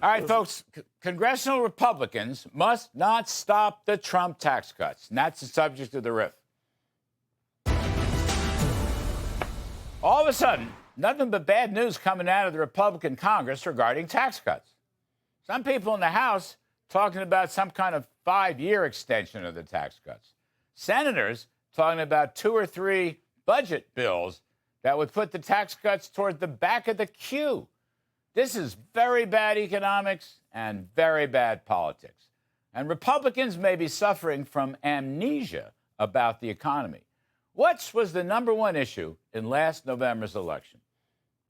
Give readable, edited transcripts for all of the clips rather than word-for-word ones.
All right, folks, congressional Republicans must not stop the Trump tax cuts. And that's the subject of the riff. All of a sudden, nothing but bad news coming out of the Republican Congress regarding tax cuts. Some people in the House talking about some kind of 5-year extension of the tax cuts. Senators talking about 2 or 3 budget bills that would put the tax cuts toward the back of the queue. This is very bad economics and very bad politics. And Republicans may be suffering from amnesia about the economy. What was the number one issue in last November's election?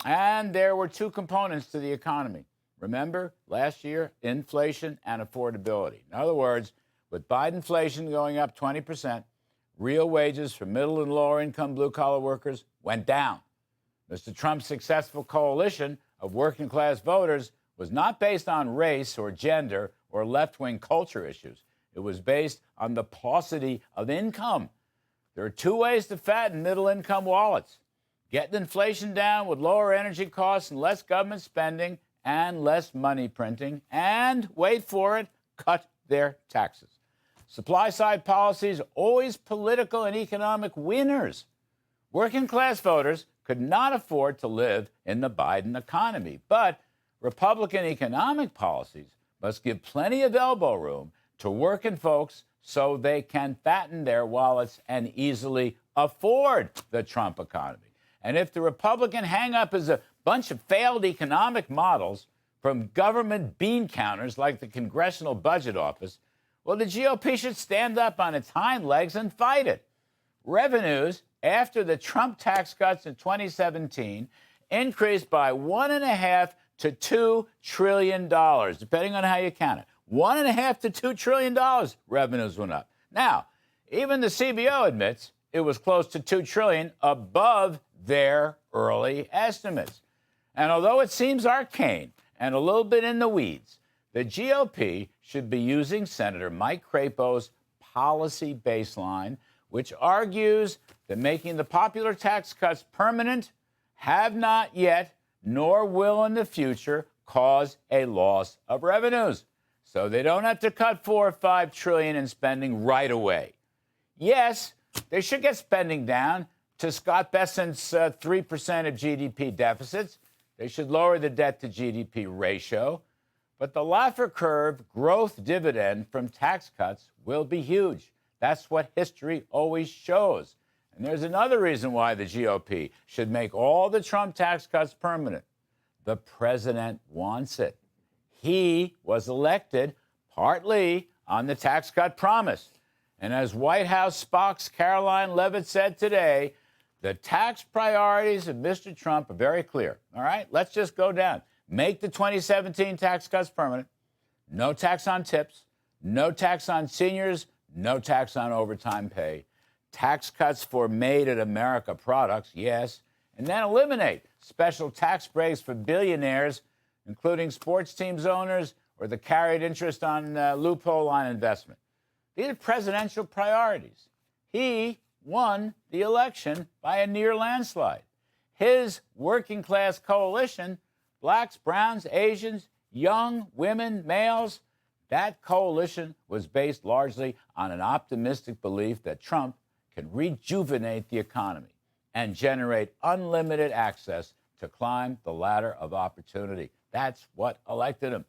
And there were 2 components to the economy. Remember, last year, inflation and affordability. In other words, with Biden inflation going up 20%, real wages for middle and lower income blue-collar workers went down. Mr. Trump's successful coalition of working-class voters was not based on race or gender or left-wing culture issues. It was based on the paucity of income. There are 2 ways to fatten middle-income wallets: getting inflation down with lower energy costs and less government spending and less money printing, and, wait for it, cut their taxes. Supply-side policies, always political and economic winners. Working-class voters could not afford to live in the Biden economy, but Republican economic policies must give plenty of elbow room to working folks so they can fatten their wallets and easily afford the Trump economy. And if the Republican hang-up is a bunch of failed economic models from government bean counters like the Congressional Budget Office, well, the GOP should stand up on its hind legs and fight it. Revenues after the Trump tax cuts in 2017 increased by $1.5 to $2 trillion, depending on how you count it. $1.5 to $2 trillion revenues went up. Now, even the CBO admits it was close to $2 trillion above their early estimates. And although it seems arcane and a little bit in the weeds, the GOP should be using Senator Mike Crapo's policy baseline, which argues that making the popular tax cuts permanent have not yet, nor will in the future, cause a loss of revenues. So they don't have to cut $4 or $5 trillion in spending right away. Yes, they should get spending down to Scott Bessent's 3% of GDP deficits. They should lower the debt to GDP ratio. But the Laffer curve growth dividend from tax cuts will be huge. That's what history always shows. And there's another reason why the GOP should make all the Trump tax cuts permanent. The president wants it. He was elected partly on the tax cut promise. And as White House Spock's Caroline Leavitt said today, the tax priorities of Mr. Trump are very clear. All right, let's just go down. Make the 2017 tax cuts permanent. No tax on tips. No tax on seniors. No tax on overtime pay. Tax cuts for made-in-America products, yes. And then eliminate special tax breaks for billionaires, including sports teams owners or the carried interest on loophole on investment. These are presidential priorities. He won the election by a near landslide. His working-class coalition, blacks, browns, Asians, young, women, males, that coalition was based largely on an optimistic belief that Trump can rejuvenate the economy and generate unlimited access to climb the ladder of opportunity. That's what elected him.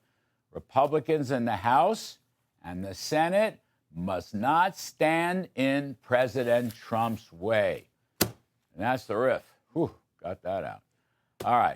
Republicans in the House and the Senate must not stand in President Trump's way. And that's the riff. Whew, got that out. All right.